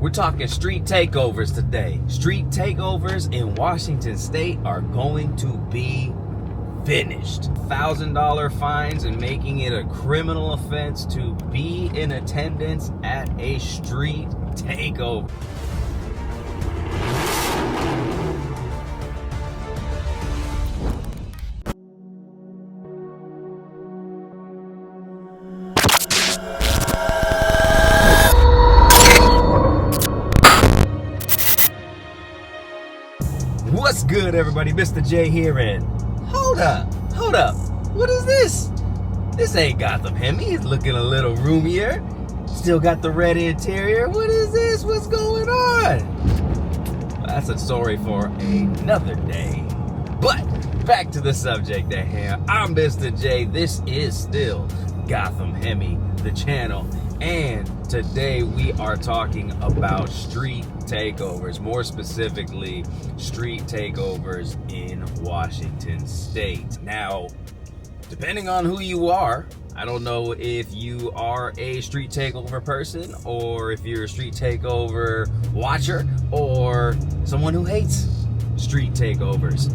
We're talking street takeovers today. Street takeovers in Washington State are going to be finished. $1,000 fines and making it a criminal offense to be in attendance at a street takeover. What's good, everybody? Mr. J here, and hold up, what is this? This ain't Gotham Hemi. It's looking a little roomier. Still got the red interior. What is this? What's going on? Well, that's a story for another day. But back to the subject at hand. I'm Mr. J. This is still Gotham Hemi, the channel. And today we are talking about street takeovers, more specifically street takeovers in Washington State. Now, depending on who you are, I don't know if you are a street takeover person or if you're a street takeover watcher or someone who hates street takeovers.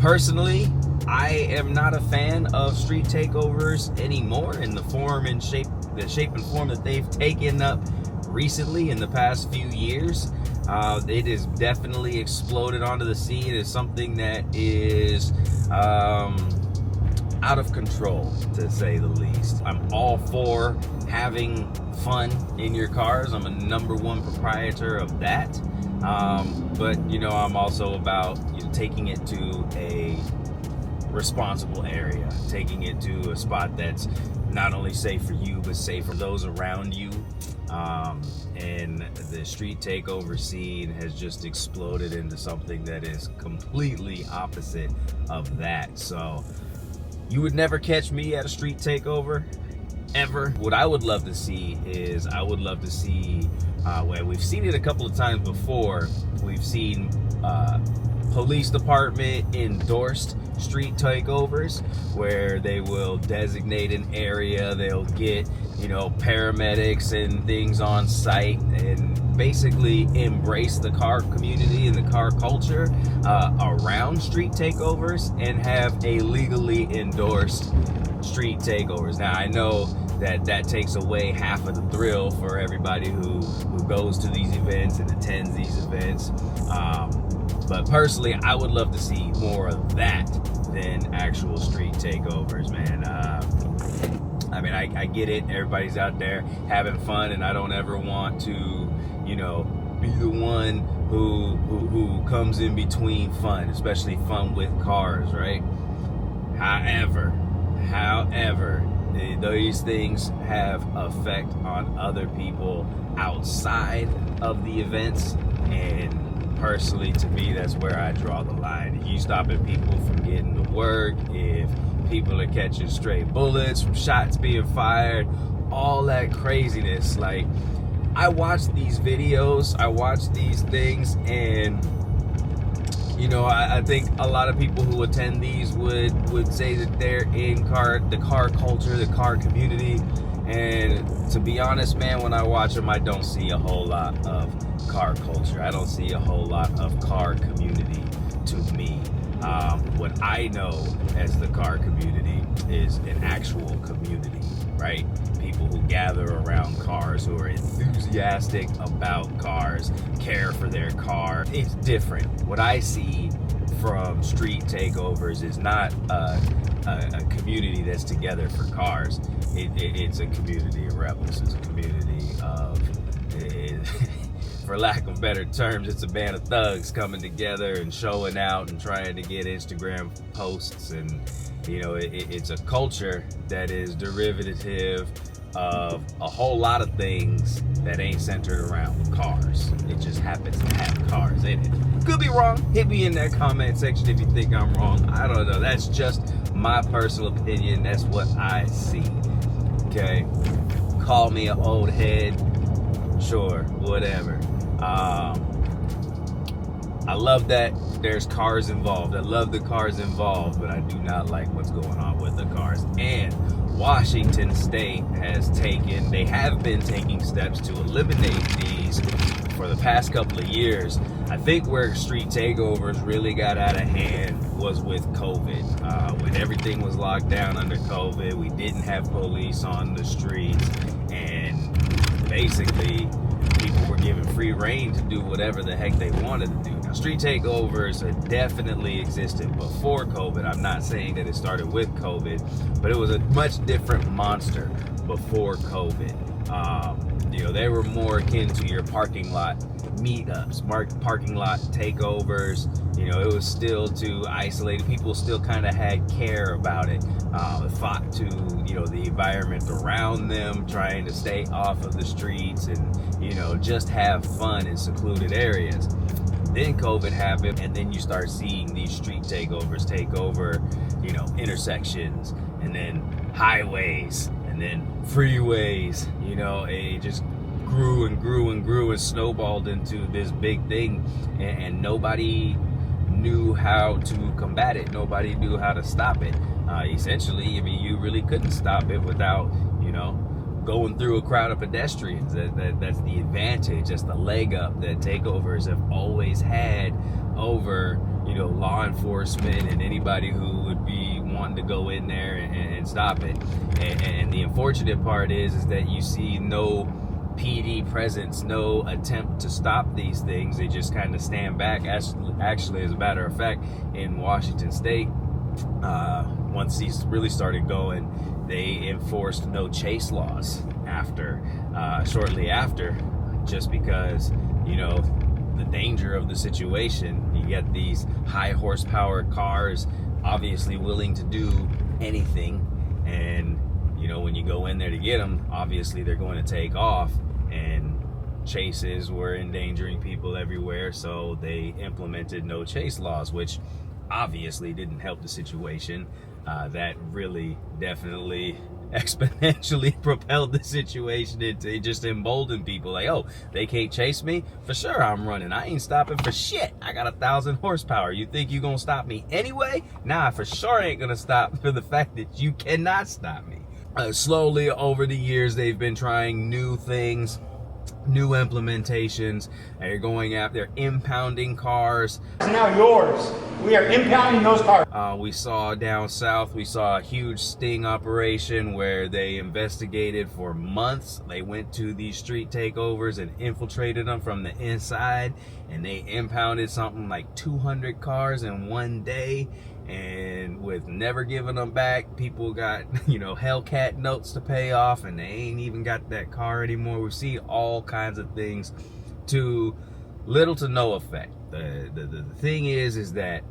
Personally, I am not a fan of street takeovers anymore in the form and shape and form that they've taken up recently in the past few years. It has definitely exploded onto the scene as something that is out of control, to say the least. I'm all for having fun in your cars. I'm a #1 proprietor of that. But I'm also about taking it to a responsible area, taking it to a spot that's not only safe for you but safe for those around you. And the street takeover scene has just exploded into something that is completely opposite of that. So you would never catch me at a street takeover ever. What I would love to see is well, we've seen it a couple of times before. We've seen police department endorsed street takeovers where they will designate an area, they'll get paramedics and things on site and basically embrace the car community and the car culture around street takeovers and have a legally endorsed street takeovers. Now I know that takes away half of the thrill for everybody who goes to these events and attends these events. But personally, I would love to see more of that than actual street takeovers, man. I get it. Everybody's out there having fun, and I don't ever want to, be the one who comes in between fun, especially fun with cars, right? However, these things have effect on other people outside of the events, and personally, to me, that's where I draw the line. If you stopping people from getting to work, if people are catching stray bullets from shots being fired, all that craziness. Like, I watch these videos, I watch these things, and I think a lot of people who attend these would say that they're in the car culture, the car community. And to be honest, man, when I watch them, I don't see a whole lot of car culture. I don't see a whole lot of car community to me. What I know as the car community is an actual community, right? People who gather around cars, who are enthusiastic about cars, care for their car. It's different. What I see from street takeovers is not a community that's together for cars. It's a community of rebels. It's a community of, for lack of better terms, it's a band of thugs coming together and showing out and trying to get Instagram posts. And it's a culture that is derivative of a whole lot of things that ain't centered around cars. It just happens to have cars in it. Could be wrong. Hit me in that comment section if you think I'm wrong. I don't know. That's just my personal opinion. That's what I see. Okay? Call me an old head. Sure, whatever. I love that there's cars involved. I love the cars involved, but I do not like what's going on with the cars. And Washington State they have been taking steps to eliminate these for the past couple of years. I think where street takeovers really got out of hand was with COVID. When everything was locked down under COVID, we didn't have police on the streets, and basically people were given free reign to do whatever the heck they wanted to do. Now, street takeovers had definitely existed before COVID. I'm not saying that it started with COVID, but it was a much different monster before COVID. They were more akin to your parking lot meetups, parking lot takeovers. It was still to isolate. People still kind of had care about it. Thought to, the environment around them, trying to stay off of the streets and, just have fun in secluded areas. Then COVID happened, and then you start seeing these street takeovers take over, intersections, and then highways, and then freeways. It just grew and grew and grew and snowballed into this big thing, and nobody knew how to combat it. Nobody knew how to stop it. Essentially, you really couldn't stop it without, going through a crowd of pedestrians. That's the advantage. That's the leg up that takeovers have always had over, law enforcement and anybody who would be wanting to go in there and stop it. And the unfortunate part is that you see no PD presence, no attempt to stop these things. They just kind of stand back. Actually, as a matter of fact, in Washington State, once these really started going, they enforced no chase laws shortly after, just because, the danger of the situation. You get these high horsepower cars obviously willing to do anything, and when you go in there to get them, obviously they're going to take off, and chases were endangering people everywhere, so they implemented no chase laws, which obviously didn't help the situation. That really definitely exponentially propelled the situation. It just emboldened people, like, oh, they can't chase me? For sure I'm running. I ain't stopping for shit. I got 1,000 horsepower. You think you gonna stop me anyway? Nah, for sure ain't gonna stop for the fact that you cannot stop me. Slowly over the years, they've been trying new things, new implementations. They're going out there impounding cars. It's now yours. We are impounding those cars. We saw down south, we saw a huge sting operation where they investigated for months. They went to these street takeovers and infiltrated them from the inside, and they impounded something like 200 cars in one day. And with never giving them back, people got, Hellcat notes to pay off, and they ain't even got that car anymore. We see all kinds of things to little to no effect. The thing is that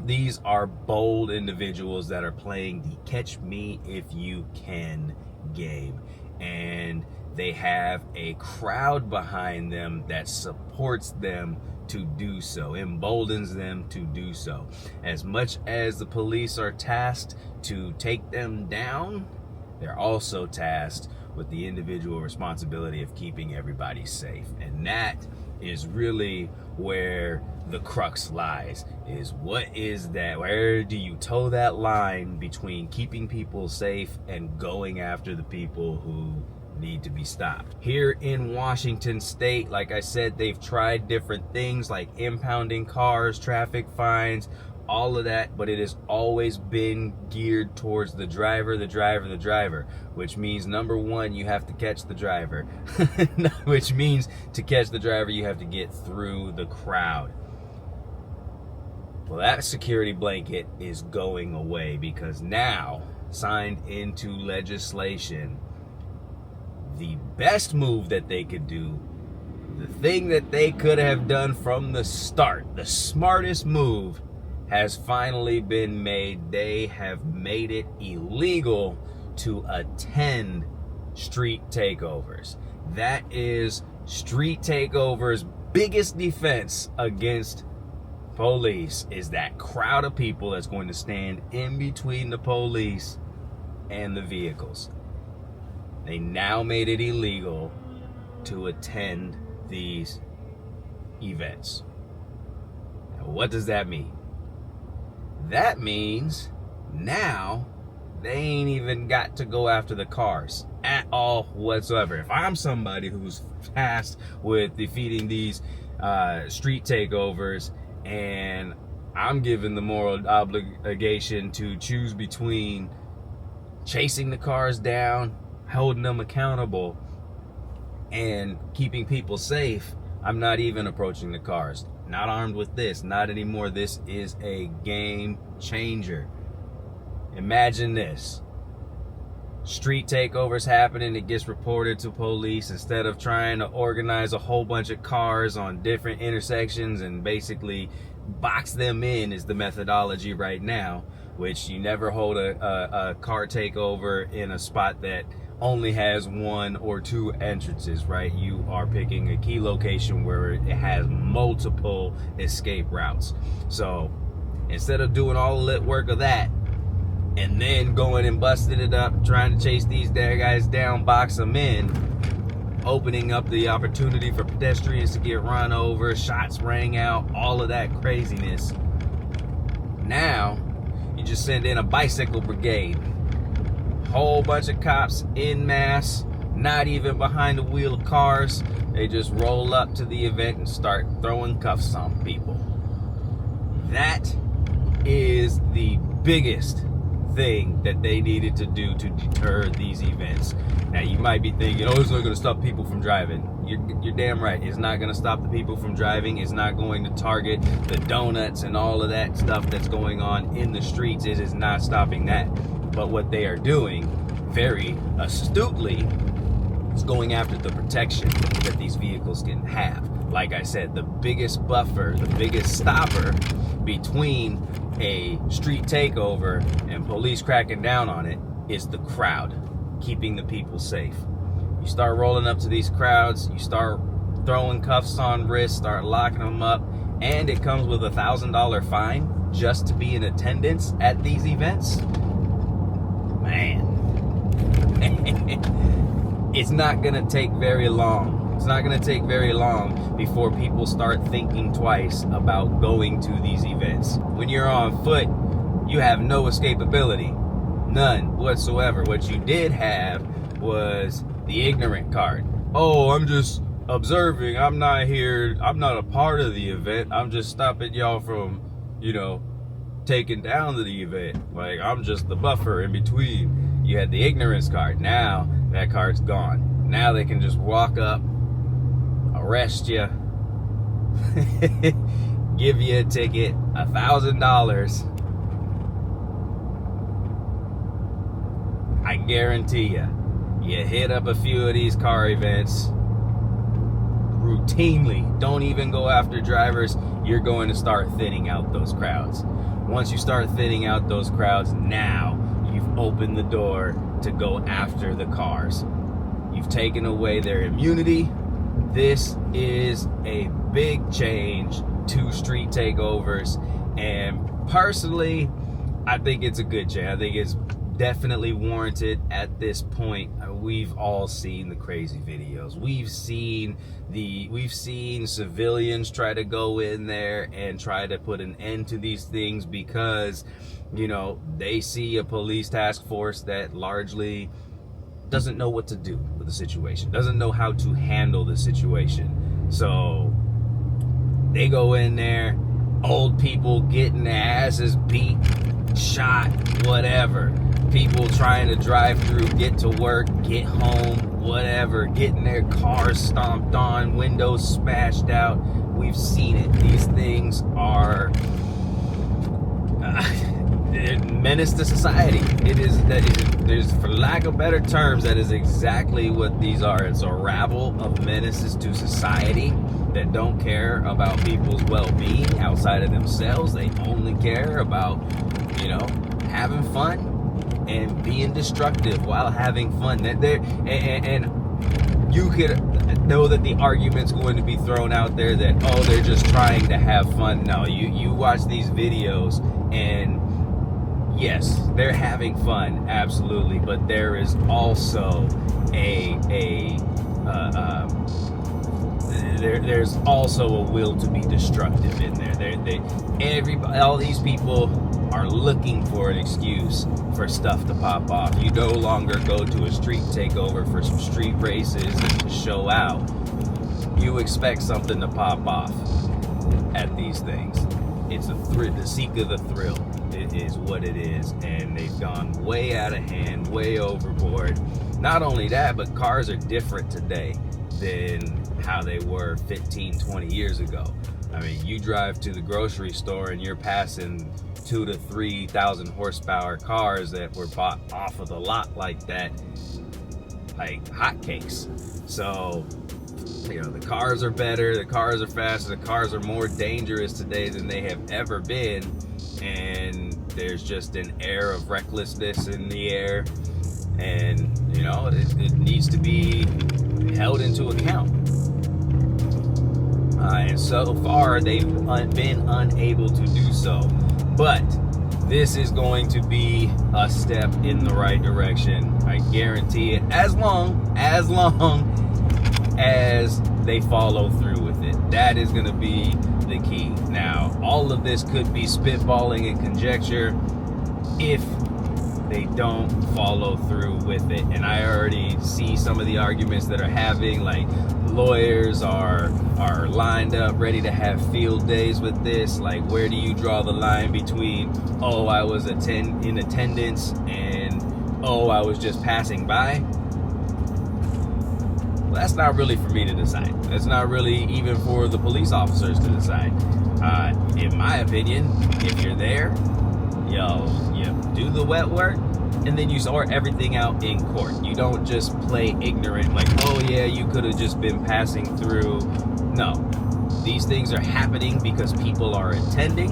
these are bold individuals that are playing the catch me if you can game, and they have a crowd behind them that supports them to do so, emboldens them to do so. As much as the police are tasked to take them down, they're also tasked with the individual responsibility of keeping everybody safe. And that is really where the crux lies, is what is that? Where do you toe that line between keeping people safe and going after the people who need to be stopped? Here in Washington State, like I said, they've tried different things like impounding cars, traffic fines, all of that, but it has always been geared towards the driver, which means, number one, you have to catch the driver, which means to catch the driver, you have to get through the crowd. Well, that security blanket is going away, because now, signed into legislation, the best move that they could do, the thing that they could have done from the start, the smartest move, has finally been made. They have made it illegal to attend street takeovers. That is street takeovers' biggest defense against police, is that crowd of people that's going to stand in between the police and the vehicles. They now made it illegal to attend these events. Now, what does that mean? That means now They ain't even got to go after the cars at all whatsoever. If I'm somebody who's tasked with defeating these street takeovers, and I'm given the moral obligation to choose between chasing the cars down, holding them accountable, and keeping people safe, I'm not even approaching the cars. Not armed with this, not anymore. This is a game changer. Imagine this. Street takeovers happening, it gets reported to police. Instead of trying to organize a whole bunch of cars on different intersections and basically box them in is the methodology right now, which you never hold a car takeover in a spot that only has 1 or 2 entrances, right? You are picking a key location where it has multiple escape routes. So instead of doing all the lit work of that and then going and busting it up, trying to chase these guys down, box them in, opening up the opportunity for pedestrians to get run over, shots rang out, all of that craziness, now you just send in a bicycle brigade. Whole bunch of cops en masse, not even behind the wheel of cars. They just roll up to the event and start throwing cuffs on people. That is the biggest thing that they needed to do to deter these events. Now you might be thinking, oh, it's not going to stop people from driving. You're damn right. It's not going to stop the people from driving. It's not going to target the donuts and all of that stuff that's going on in the streets. It is not stopping that. But what they are doing very astutely is going after the protection that these vehicles can have. Like I said, the biggest buffer, the biggest stopper between a street takeover and police cracking down on it is the crowd, keeping the people safe. You start rolling up to these crowds, you start throwing cuffs on wrists, start locking them up, and it comes with a $1,000 fine just to be in attendance at these events. Man, it's not gonna take very long. It's not gonna take very long before people start thinking twice about going to these events. When you're on foot, you have no escapability, none whatsoever. What you did have was the ignorant card. Oh, I'm just observing. I'm not here. I'm not a part of the event. I'm just stopping y'all from, taking down the event. Like, I'm just the buffer in between. You had the ignorance card. Now that card's gone. Now they can just walk up, arrest you, give you a ticket, $1,000. I guarantee you hit up a few of these car events routinely. Don't even go after drivers. You're going to start thinning out those crowds. Once you start thinning out those crowds, now you've opened the door to go after the cars. You've taken away their immunity. This is a big change to street takeovers, and personally, I think it's a good change. I think it's definitely warranted at this point. We've all seen the crazy videos. We've seen civilians try to go in there and try to put an end to these things because, they see a police task force that largely doesn't know what to do with the situation, doesn't know how to handle the situation. So they go in there, old people getting their asses beat, shot, whatever. People trying to drive through, get to work, get home, whatever, getting their cars stomped on, windows smashed out. We've seen it. These things are menace to society. There's, for lack of better terms, that is exactly what these are. It's a rabble of menaces to society that don't care about people's well-being outside of themselves. They only care about, having fun and being destructive while having fun. And you could know that the argument's going to be thrown out there that, oh, they're just trying to have fun. No, you watch these videos and yes, they're having fun, absolutely, but there is also there's also a will to be destructive in there. All these people are looking for an excuse for stuff to pop off. You no longer go to a street takeover for some street races and to show out. You expect something to pop off at these things. It's the seek of the thrill. It is what it is, and they've gone way out of hand, way overboard. Not only that, but cars are different today than how they were 15, 20 years ago. I mean, you drive to the grocery store and you're passing 2,000 to 3,000 horsepower cars that were bought off of the lot like that, like hotcakes. So, you know, the cars are better, the cars are faster, the cars are more dangerous today than they have ever been, and there's just an air of recklessness in the air, and you know, it needs to be held into account. And so far they've been unable to do so, but this is going to be a step in the right direction. I guarantee it, as long as they follow through with it. That is going to be the key. Now, all of this could be spitballing and conjecture if they don't follow through with it. And I already see some of the arguments that are having, like lawyers are lined up ready to have field days with this. Like, where do you draw the line between, oh, I was in attendance and, oh, I was just passing by? Well, that's not really for me to decide. That's not really even for the police officers to decide. In my opinion, if you're there, you do the wet work, and then you sort everything out in court. You don't just play ignorant, like, oh yeah, you could have just been passing through. No, these things are happening because people are attending,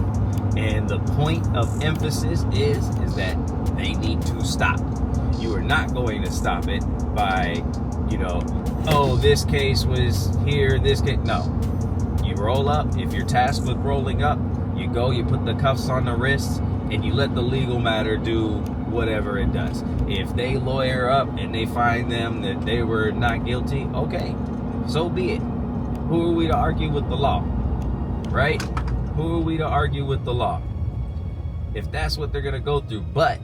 and the point of emphasis is that they need to stop. You are not going to stop it by, you know, oh, this case was here, this case. No, you roll up. If you're tasked with rolling up, you go, you put the cuffs on the wrists, and you let the legal matter do whatever it does. If they lawyer up and they find them that they were not guilty, okay, so be it. Who are we to argue with the law, right? Who are we to argue with the law? If that's what they're gonna go through, but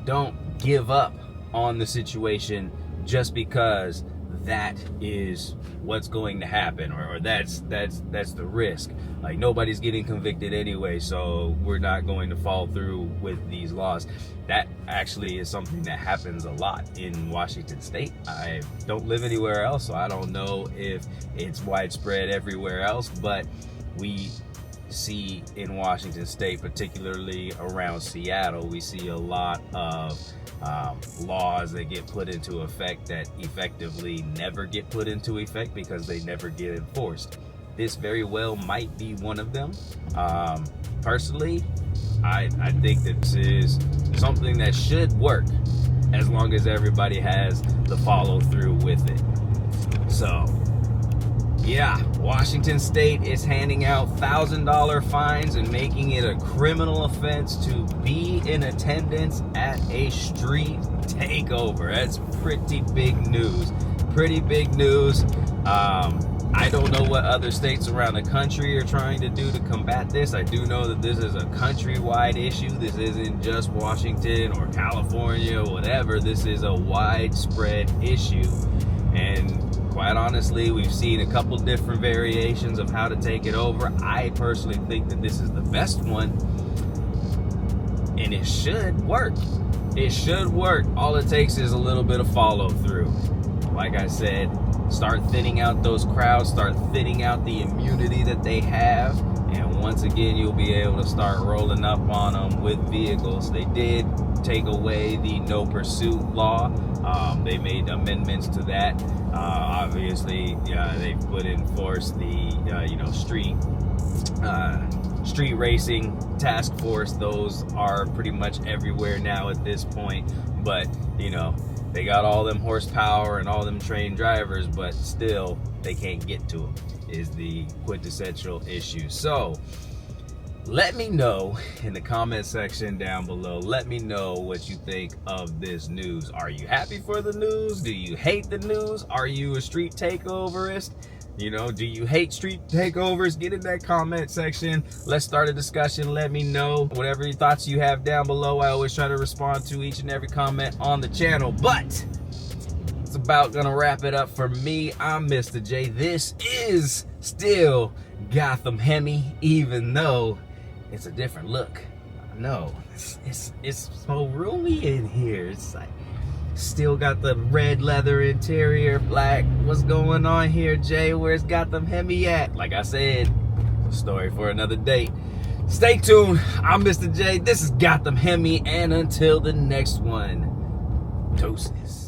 don't give up on the situation just because that is what's going to happen, or that's the risk. Like, nobody's getting convicted anyway, so we're not going to follow through with these laws. That actually is something that happens a lot in Washington State. I don't live anywhere else, so I don't know if it's widespread everywhere else, but we see in Washington State, particularly around Seattle, we see a lot of laws that get put into effect that effectively never get put into effect because they never get enforced. This very well might be one of them. Personally, I think that this is something that should work as long as everybody has the follow through with it. So yeah, Washington State is handing out $1,000 fines and making it a criminal offense to be in attendance at a street takeover. That's pretty big news. Pretty big news. I don't know what other states around the country are trying to do to combat this. I do know that this is a countrywide issue. This isn't just Washington or California or whatever. This is a widespread issue. And quite honestly, we've seen a couple different variations of how to take it over. I personally think that this is the best one, and it should work. It should work. All it takes is a little bit of follow through. Like I said, start thinning out those crowds, start thinning out the immunity that they have, and once again, you'll be able to start rolling up on them with vehicles. They did take away the no pursuit law. They made amendments to that. Obviously, they put in force the street racing task force. Those are pretty much everywhere now at this point. But they got all them horsepower and all them trained drivers, but still they can't get to them, is the quintessential issue. So let me know in the comment section down below. Let me know what you think of this news. Are you happy for the news? Do you hate the news? Are you a street takeoverist? You know, do you hate street takeovers? Get in that comment section. Let's start a discussion. Let me know whatever thoughts you have down below. I always try to respond to each and every comment on the channel. But it's about gonna wrap it up for me. I'm Mr. J. This is still Gotham Hemi, even though it's a different look. I know it's so roomy in here. It's like still got the red leather interior, black. What's going on here, Jay? Where's Gotham Hemi at? Like I said, it's a story for another date. Stay tuned. I'm Mr. J. This is Gotham Hemi, and until the next one, toasters.